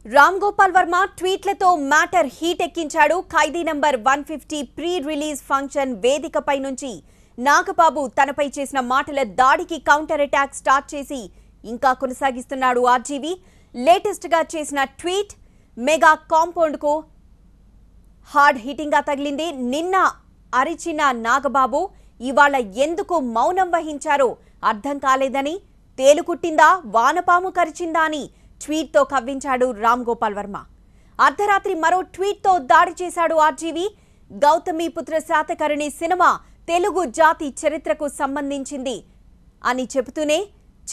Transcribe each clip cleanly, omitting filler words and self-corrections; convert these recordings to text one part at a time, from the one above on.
రామ్ గోపాల్ వర్మ ట్వీట్లతో matter heat ఎక్కించాడు. Khaidi number 150 pre release function వేదికపై నుంచి నాగబాబు తనపై చేసిన మాటల దాడికి కౌంటర్ అటాక్ స్టార్ట్ చేసి ఇంకా కొనసాగిస్తున్నాడు ఆర్జీవి. లేటెస్ట్ గా చేసిన ట్వీట్ మెగా కాంపౌండ్ కు హార్డ్ హిట్టింగ్ గా తగిలింది. నిన్న అరిచిన నాగబాబు ఇవాళ ఎందుకు మౌనం వహించారో అర్థం కాలేదని, తేలుకుట్టిందా వానపాము కరిచిందా అని ట్వీట్ తో కవ్వించాడు రామ్ గోపాల్ వర్మ. అర్ధరాత్రి మరో ట్వీట్ తో దాడి చేశాడు ఆర్జీవి. గౌతమిపుత్ర శాతకర్ణి సినిమా తెలుగు జాతి చరిత్రకు సంబంధించింది అని చెబుతూనే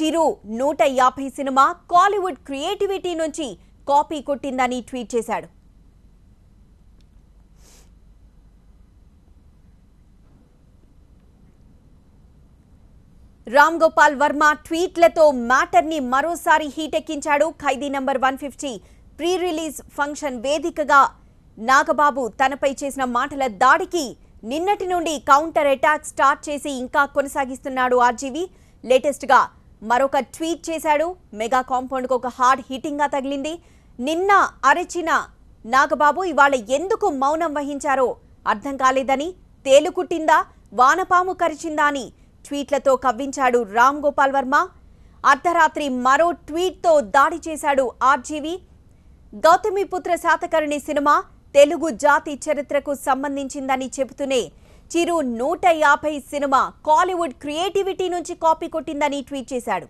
చిరు 150 సినిమా కాలీవుడ్ క్రియేటివిటీ నుంచి కాపీ కొట్టిందని ట్వీట్ చేశాడు. రామ్ గోపాల్ వర్మ ట్వీట్లతో మ్యాటర్ ని మరోసారి హీట్ ఎక్కించాడు. Khaidi number 150 pre release function వేదికగా నాగబాబు తనపై చేసిన మాటల దాడికి నిన్నటి నుండి కౌంటర్ అటాక్ స్టార్ట్ చేసి ఇంకా కొనసాగిస్తున్నాడు ఆర్జీవి. లేటెస్ట్ గా మరొక ట్వీట్ చేశాడు. మెగా కాంపౌండ్ కు ఒక హార్డ్ హిట్టింగ్ గా తగిలింది. నిన్న అరిచిన నాగబాబు ఇవాళ ఎందుకు మౌనం వహించారో అర్థం కాలేదని, తేలుకుట్టిందా వానపాము కరిచిందా అని ట్వీట్లతో కవ్వించాడు రామ్ గోపాల్ వర్మ. అర్ధరాత్రి మరో ట్వీట్ తో దాడి చేశాడు ఆర్జీవి. గౌతమిపుత్ర శాతకర్ణి సినిమా తెలుగు జాతి చరిత్రకు సంబంధించిందని చెబుతూనే చిరు 150 సినిమా కాలీవుడ్ క్రియేటివిటీ నుంచి కాపీ కొట్టిందని ట్వీట్ చేశాడు.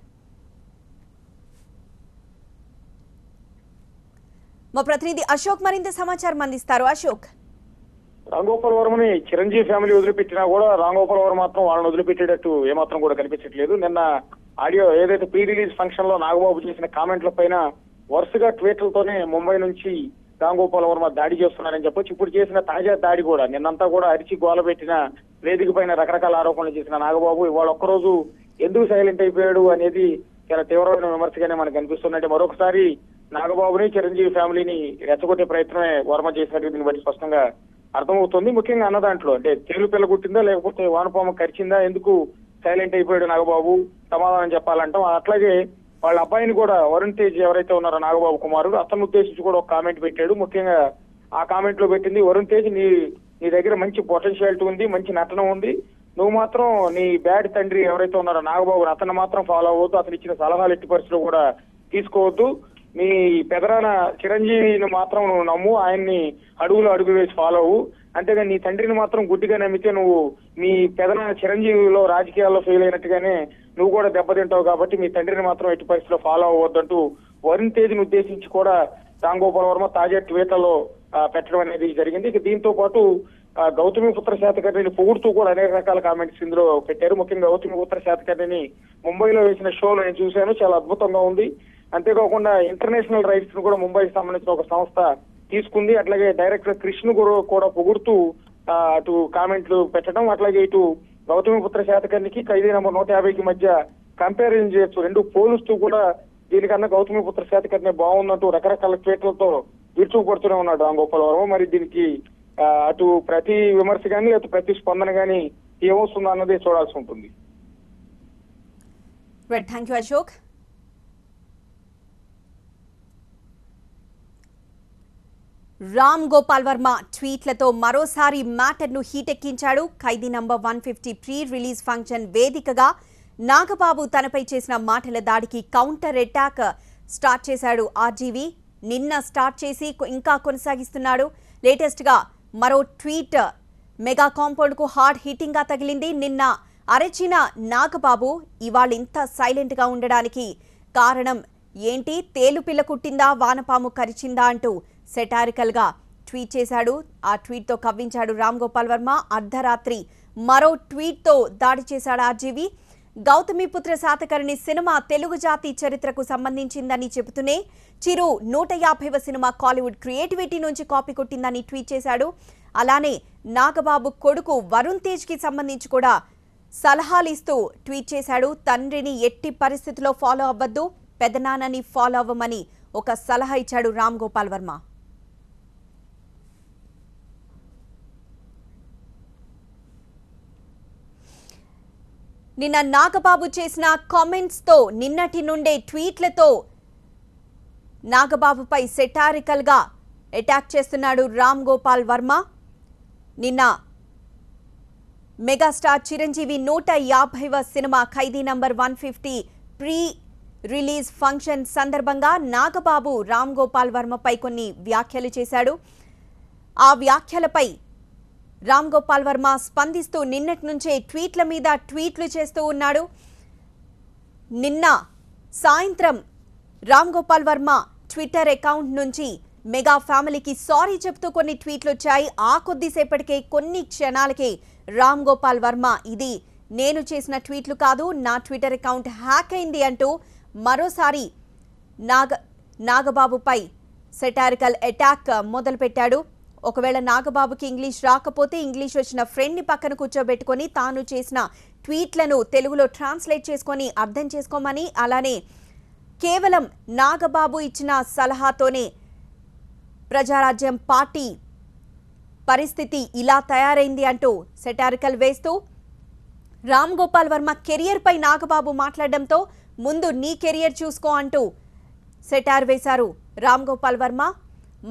మా ప్రతినిధి అశోక్ మరింత సమాచారం అందిస్తారు. అశోక్, రామ్ గోపాల్ వర్మని చిరంజీవి ఫ్యామిలీ వదిలిపెట్టినా కూడా రామ్ గోపాల్ వర్మ మాత్రం వాళ్ళని వదిలిపెట్టేటట్టు ఏమాత్రం కూడా కనిపించట్లేదు. నిన్న ఆడియో ఏదైతే ప్రీ రిలీజ్ ఫంక్షన్ లో నాగబాబు చేసిన కామెంట్ల పైన వరుసగా ట్వీట్లతోనే ముంబై నుంచి రామ్ గోపాల్ వర్మ దాడి చేస్తున్నారని చెప్పొచ్చు. ఇప్పుడు చేసిన తాజా దాడి కూడా నిన్నంతా కూడా అరిచి గోల పెట్టిన వేదిక పైన రకరకాల ఆరోపణలు చేసిన నాగబాబు ఇవాళ ఒక్కరోజు ఎందుకు సైలెంట్ అయిపోయాడు అనేది చాలా తీవ్రమైన విమర్శగానే మనకు అనిపిస్తుందంటే మరొకసారి నాగబాబుని చిరంజీవి ఫ్యామిలీని రెచ్చగొట్టే ప్రయత్నమే వర్మ చేసినట్టు దీన్ని బట్టి స్పష్టంగా అర్థమవుతుంది. ముఖ్యంగా అన్న దాంట్లో అంటే తేలు పిల్ల కుట్టిందా లేకపోతే వానపాము కరిచిందా, ఎందుకు సైలెంట్ అయిపోయాడు నాగబాబు సమాధానం చెప్పాలంటాం. అట్లాగే వాళ్ళ అబ్బాయిని కూడా వరుణ్ తేజ్ ఎవరైతే ఉన్నారో నాగబాబు కుమారుడు అతను ఉద్దేశించి కూడా ఒక కామెంట్ పెట్టాడు. ముఖ్యంగా ఆ కామెంట్ లో పెట్టింది, వరుణ్ తేజ్ నీ దగ్గర మంచి పొటెన్షియాలిటీ ఉంది, మంచి నటన ఉంది, నువ్వు మాత్రం నీ బ్యాడ్ తండ్రి ఎవరైతే ఉన్నారో నాగబాబు అతను మాత్రం ఫాలో అవ్వద్దు, అతను ఇచ్చిన సలహాలు ఎట్టి పరిస్థితుల్లో కూడా తీసుకోవద్దు, నీ పెదరాన చిరంజీవిని మాత్రం నువ్వు నమ్ము, ఆయన్ని అడుగులు అడుగు వేసి ఫాలో అవ్వు, అంతేగాని నీ తండ్రిని మాత్రం గుడ్డిగా నమ్మితే నువ్వు మీ పెదనాన్న చిరంజీవిలో రాజకీయాల్లో ఫెయిల్ అయినట్టుగానే నువ్వు కూడా దెబ్బతింటావు, కాబట్టి మీ తండ్రిని మాత్రం ఎట్టి పరిస్థితిలో ఫాలో అవ్వద్దంటూ వరుణ్ తేజ్ని ఉద్దేశించి కూడా రామ్ గోపాల్ వర్మ తాజా ట్వీట్లలో పెట్టడం అనేది జరిగింది. ఇక దీంతో పాటు గౌతమిపుత్ర శాతకర్ణిని పొగుడుతూ కూడా అనేక రకాల కామెంట్స్ ఇందులో పెట్టారు. ముఖ్యంగా గౌతమిపుత్ర శాతకర్ణిని ముంబైలో వేసిన షోలో నేను చూశాను, చాలా అద్భుతంగా ఉంది. అంతేకాకుండా ఇంటర్నేషనల్ రైట్స్ ను కూడా ముంబైకి సంబంధించిన ఒక సంస్థ తీసుకుంది. అట్లాగే డైరెక్టర్ కృష్ణ గురు కూడా పొగుడుతూ అటు కామెంట్లు పెట్టడం, అట్లాగే ఇటు గౌతమిపుత్ర శాతకర్ణికి ఖైదీ నంబర్ 150కి మధ్య కంపారిజన్ చేయొచ్చు, రెండు పోలుస్తూ కూడా దీనికన్నా గౌతమిపుత్ర శాతకర్ణి బాగున్నట్టు రకరకాల ట్వీట్లతో విరుచుకుపడుతూనే ఉన్నాడు రామ్ గోపాల్ వర్మ. మరి దీనికి అటు ప్రతి విమర్శ కానీ అటు ప్రతి స్పందన కానీ ఏమొస్తుందో అన్నది చూడాల్సి ఉంటుంది. Thank you Ashok. రామ్ గోపాల్ వర్మ ట్వీట్లతో మరోసారి మ్యాటర్ ను హీట్ ఎక్కించాడు. Khaidi number 150 pre release function వేదికగా నాగబాబు తనపై చేసిన మాటల దాడికి కౌంటర్ అటాక్ స్టార్ట్ చేశాడు ఆర్జీవి. నిన్న స్టార్ట్ చేసి ఇంకా కొనసాగిస్తున్నాడు. లేటెస్ట్ గా మరో ట్వీట్ మెగా కాంపౌండ్ కు హార్డ్ హిట్టింగ్ గా తగిలింది. నిన్న అరచిన నాగబాబు ఇవాళ ఇంత సైలెంట్ గా ఉండడానికి కారణం ఏంటి, తేలు పిల్ల కుట్టిందా వానపాము కరిచిందా అంటూ సెటారికల్ గా ట్వీట్ చేశాడు. ఆ ట్వీట్ తో కవ్వించాడు రామ్ గోపాల్ వర్మ. అర్ధరాత్రి మరో ట్వీట్ తో దాడి చేశాడు ఆర్జీవి. గౌతమిపుత్ర శాతకర్ణి సినిమా తెలుగు జాతి చరిత్రకు సంబంధించిందని చెబుతూనే చిరు 150వ సినిమా కాలీవుడ్ క్రియేటివిటీ నుంచి కాపీ కొట్టిందని ట్వీట్ చేశాడు. అలానే నాగబాబు కొడుకు వరుణ్ తేజ్ కి సంబంధించి కూడా సలహాలు ఇస్తూ ట్వీట్ చేశాడు. తండ్రిని ఎట్టి పరిస్థితిలో ఫాలో అవ్వద్దు, పెదనాన్నని ఫాలో అవ్వమని ఒక సలహా ఇచ్చాడు రామ్ గోపాల్ వర్మ. నిన్న నాగబాబు చేసిన కామెంట్స్ తో నిన్నటి నుండే ట్వీట్లతో నాగబాబుపై సెటారికల్ గా అటాక్ చేస్తున్నాడు రామ్ గోపాల్ వర్మ. నిన్న మెగాస్టార్ చిరంజీవి 150వ సినిమా ఖైదీ నంబర్ 150 ప్రీ రిలీజ్ ఫంక్షన్ సందర్భంగా నాగబాబు రామ్ గోపాల్ వర్మపై కొన్ని వ్యాఖ్యలు చేశాడు. ఆ వ్యాఖ్యలపై రామ్ గోపాల్ వర్మ స్పందిస్తూ నిన్నటి నుంచే ట్వీట్ల మీద ట్వీట్లు చేస్తూ ఉన్నాడు. నిన్న సాయంత్రం రామ్ గోపాల్ వర్మ ట్విట్టర్ అకౌంట్ నుంచి మెగా ఫ్యామిలీకి సారీ చెప్తూ కొన్ని ట్వీట్లు వచ్చాయి. ఆ కొద్దిసేపటికే కొన్ని క్షణాలకే రామ్ గోపాల్ వర్మ ఇది నేను చేసిన ట్వీట్లు కాదు, నా ట్విట్టర్ అకౌంట్ హ్యాక్ అయింది అంటూ మరోసారి నాగబాబుపై సెటారికల్ అటాక్ మొదలుపెట్టాడు. ఒకవేళ నాగబాబుకి ఇంగ్లీష్ రాకపోతే ఇంగ్లీష్ వచ్చిన ఫ్రెండ్ని పక్కన కూర్చోబెట్టుకొని తాను చేసిన ట్వీట్లను తెలుగులో ట్రాన్స్లేట్ చేసుకొని అర్థం చేసుకోమని, అలానే కేవలం నాగబాబు ఇచ్చిన సలహాతోనే ప్రజారాజ్యం పార్టీ పరిస్థితి ఇలా తయారైంది అంటూ సెటారికల్ వేస్తూ రామ్ గోపాల్ వర్మ కెరియర్ పై నాగబాబు మాట్లాడడంతో ముందు నీ కెరియర్ చూసుకో అంటూ సెటార్ వేశారు రామ్ గోపాల్ వర్మ.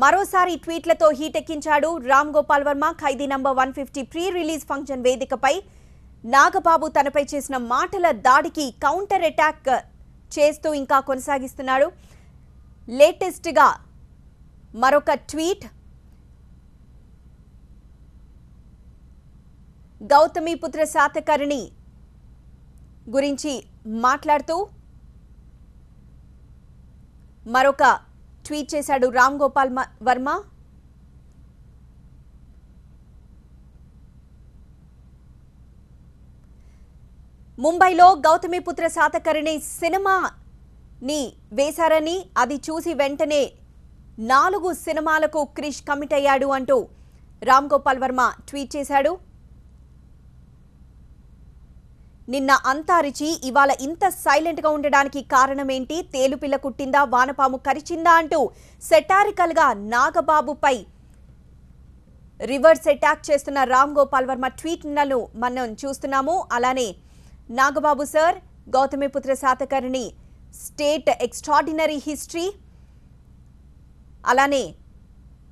మరోసారి ట్వీట్లతో హీటెక్కించాడు రామ్ గోపాల్ వర్మ. ఖైదీ నంబర్ 150 ప్రీ రిలీజ్ ఫంక్షన్ వేదికపై నాగబాబు తనపై చేసిన మాటల దాడికి కౌంటర్ అటాక్ చేస్తూ ఇంకా కొనసాగిస్తున్నాడు. లేటెస్ట్ గా మరొక ట్వీట్. గౌతమిపుత్ర శాతకర్ణి గురించి మాట్లాడుతూ మరొక ట్వీట్ చేశాడు రామ్ గోపాల్ వర్మ. ముంబైలో గౌతమిపుత్ర శాతకర్ణి సినిమాని వేశారని, అది చూసి వెంటనే 4 సినిమాలకు క్రిష్ కమిట్ అయ్యాడు అంటూ రామ్ గోపాల్ వర్మ ట్వీట్ చేశాడు. నిన్న అంతా అరిచి ఇవాళ ఇంత సైలెంట్ గా ఉండడానికి కారణమేంటి? తేలుపిల్ల కుట్టిందా, వానపాము కరిచిందా అంటూ సెటారికల్ గా నాగబాబుపై రివర్స్ అటాక్ చేస్తున్న రామ్ గోపాల్ వర్మ ట్వీట్లను మనం చూస్తున్నాము. అలానే Nagababu sir, Gautamiputra Satakarni state extraordinary history, అలానే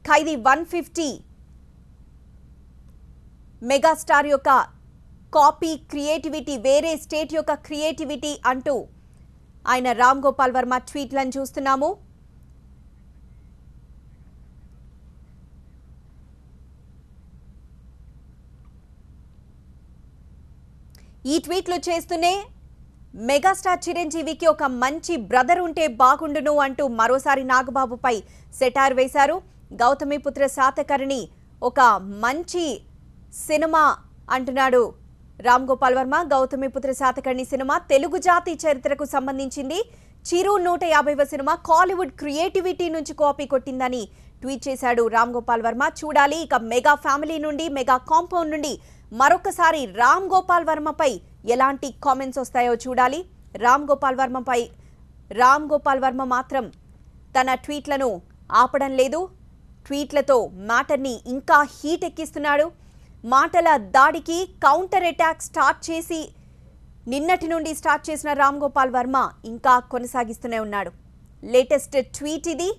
ఖైదీ 150 మెగాస్టార్ యొక్క కాపీ క్రియేటివిటీ, వేరే స్టేట్ యొక్క క్రియేటివిటీ అంటూ ఆయన రామ్ గోపాల్ వర్మ ట్వీట్లను చూస్తున్నాము. ఈ ట్వీట్లు చేస్తూనే మెగాస్టార్ చిరంజీవికి ఒక మంచి బ్రదర్ ఉంటే బాగుండును అంటూ మరోసారి నాగబాబుపై సెటార్ వేశారు. గౌతమిపుత్ర శాతకర్ణి ఒక మంచి సినిమా అంటున్నాడు రామ్ గోపాల్ వర్మ. గౌతమిపుత్ర శాతకర్ణి సినిమా తెలుగు జాతి చరిత్రకు సంబంధించింది. చిరు 150వ సినిమా కాలీవుడ్ క్రియేటివిటీ నుంచి కాపీ కొట్టిందని ట్వీట్ చేశాడు రామ్ గోపాల్ వర్మ. చూడాలి ఇక మెగా ఫ్యామిలీ నుండి, మెగా కాంపౌండ్ నుండి మరొకసారి రామ్ గోపాల్ వర్మపై ఎలాంటి కామెంట్స్ వస్తాయో చూడాలి. రామ్ గోపాల్ వర్మ మాత్రం తన ట్వీట్లను ఆపడం లేదు. ట్వీట్లతో మ్యాటర్ని ఇంకా హీట్ ఎక్కిస్తున్నాడు. మాటల దాడికి కౌంటర్ అటాక్ స్టార్ట్ చేసి నిన్నటి నుండి స్టార్ట్ చేసిన రామ్ గోపాల్ వర్మ ఇంకా కొనసాగిస్తూనే ఉన్నాడు. లేటెస్ట్ ట్వీట్ ఇది.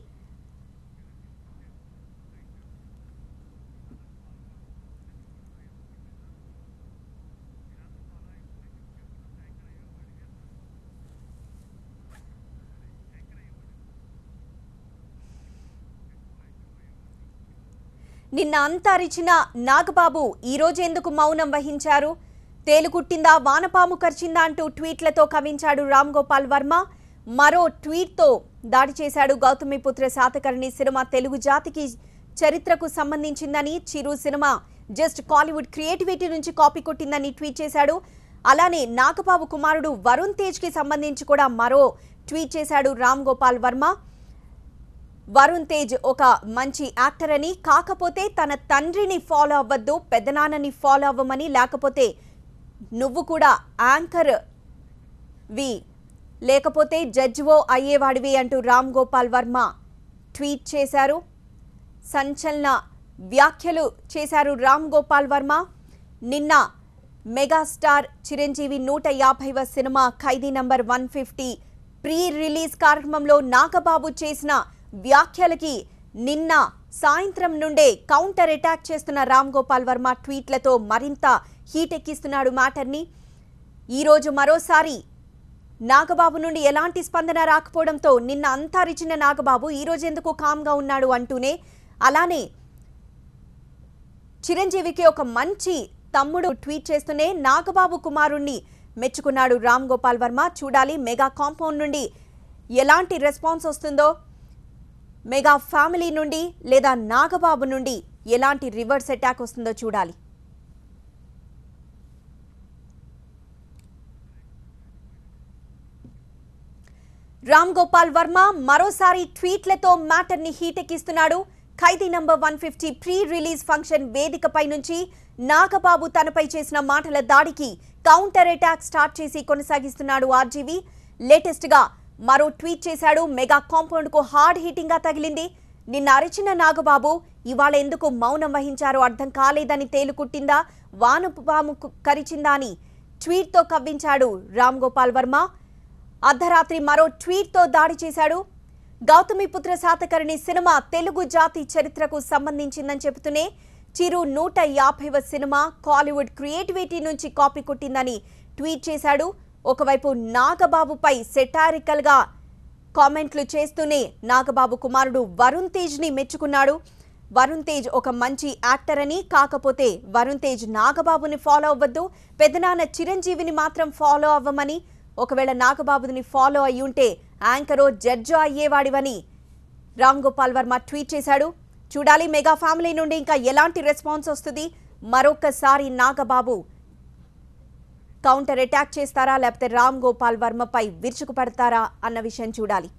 నిన్న అంతా అరిచిన నాగబాబు ఈరోజు ఎందుకు మౌనం వహించారు? తేలుకుట్టిందా, వానపాము కరిచిందా అంటూ ట్వీట్లతో కవించాడు రామ్ గోపాల్ వర్మ. మరో ట్వీట్తో దాడి చేశాడు. గౌతమిపుత్ర శాతకర్ణి సినిమా తెలుగు జాతికి చరిత్రకు సంబంధించిందని, చిరు సినిమా జస్ట్ కాలీవుడ్ క్రియేటివిటీ నుంచి కాపీ కొట్టిందని ట్వీట్ చేశాడు. అలానే నాగబాబు కుమారుడు వరుణ్ తేజ్కి సంబంధించి కూడా మరో ట్వీట్ చేశాడు రామ్ గోపాల్ వర్మ. వరుణ్ తేజ్ ఒక మంచి యాక్టర్ అని, కాకపోతే తన తండ్రిని ఫాలో అవ్వద్దు, పెద్దనాన్నని ఫాలో అవ్వమని, లేకపోతే నువ్వు కూడా యాంకర్ వి లేకపోతే జడ్జివో అయ్యేవాడివి అంటూ రామ్ గోపాల్ వర్మ ట్వీట్ చేశారు. సంచలన వ్యాఖ్యలు చేశారు రామ్ గోపాల్ వర్మ. నిన్న మెగాస్టార్ చిరంజీవి 150వ సినిమా ఖైదీ నంబర్ 150 ప్రీ రిలీజ్ కార్యక్రమంలో నాగబాబు చేసిన వ్యాఖ్యలకి నిన్న సాయంత్రం నుండే కౌంటర్ అటాక్ చేస్తున్న రామ్ గోపాల్ వర్మ ట్వీట్లతో మరింత హీట్ ఎక్కిస్తున్నాడు మ్యాటర్ని. ఈరోజు మరోసారి నాగబాబు నుండి ఎలాంటి స్పందన రాకపోవడంతో నిన్న అంతా రిచిన నాగబాబు ఈరోజు ఎందుకు కామ్గా ఉన్నాడు అంటూనే, అలానే చిరంజీవికి ఒక మంచి తమ్ముడు ట్వీట్ చేస్తూనే నాగబాబు కుమారుణ్ణి మెచ్చుకున్నాడు రామ్ గోపాల్ వర్మ. చూడాలి మెగా కాంపౌండ్ నుండి ఎలాంటి రెస్పాన్స్ వస్తుందో, మెగా ఫ్యామిలీ నుండి లేదా నాగబాబు నుండి ఎలాంటి రివర్స్ అటాక్ వస్తుందో చూడాలి. రామ్ గోపాల్ వర్మ మరోసారి ట్వీట్లతో మ్యాటర్ని హీట్ ఎక్కిస్తున్నాడు. ఖైదీ నంబర్ 150 ప్రీ రిలీజ్ ఫంక్షన్ వేదికపై నుంచి నాగబాబు తనపై చేసిన మాటల దాడికి కౌంటర్ అటాక్ స్టార్ట్ చేసి కొనసాగిస్తున్నాడు ఆర్జీవి. లేటెస్ట్ గా మరో ట్వీట్ చేశాడు. మెగా కాంపౌండ్ కు హార్డ్ హీటింగ్ గా తగిలింది. నిన్న అరిచిన నాగబాబు ఇవాళ ఎందుకు మౌనం వహించారో అర్థం కాలేదని తేలుకుట్టిందా, వానపాము కరిచిందా అని ట్వీట్ తో కవ్వించాడు రామ్ గోపాల్ వర్మ. అర్ధరాత్రి మరో ట్వీట్ తో దాడి చేశాడు. గౌతమిపుత్ర శాతకర్ణి సినిమా తెలుగు జాతి చరిత్రకు సంబంధించిందని చెబుతూనే చిరు 150వ సినిమా కాలీవుడ్ క్రియేటివిటీ నుంచి కాపీ కొట్టిందని ట్వీట్ చేశాడు. ఒకవైపు నాగబాబుపై సెటారికల్ గా కామెంట్లు చేస్తూనే నాగబాబు కుమారుడు వరుణ్ తేజ్ ని మెచ్చుకున్నాడు. వరుణ్ తేజ్ ఒక మంచి యాక్టర్ అని, కాకపోతే వరుణ్ తేజ్ నాగబాబుని ఫాలో అవ్వద్దు, పెద్దనాన్న చిరంజీవిని మాత్రం ఫాలో అవ్వమని, ఒకవేళ నాగబాబుని ఫాలో అయ్యుంటే యాంకరో జడ్జో అయ్యేవాడివని రామ్ గోపాల్ వర్మ ట్వీట్ చేశాడు. చూడాలి మెగా ఫ్యామిలీ నుండి ఇంకా ఎలాంటి రెస్పాన్స్ వస్తుంది. మరొకసారి నాగబాబు కౌంటర్ అటాక్ చేస్తారా లేకపోతే రామ్ గోపాల్ వర్మపై విరుచుకుపడతారా అన్న విషయం చూడాలి.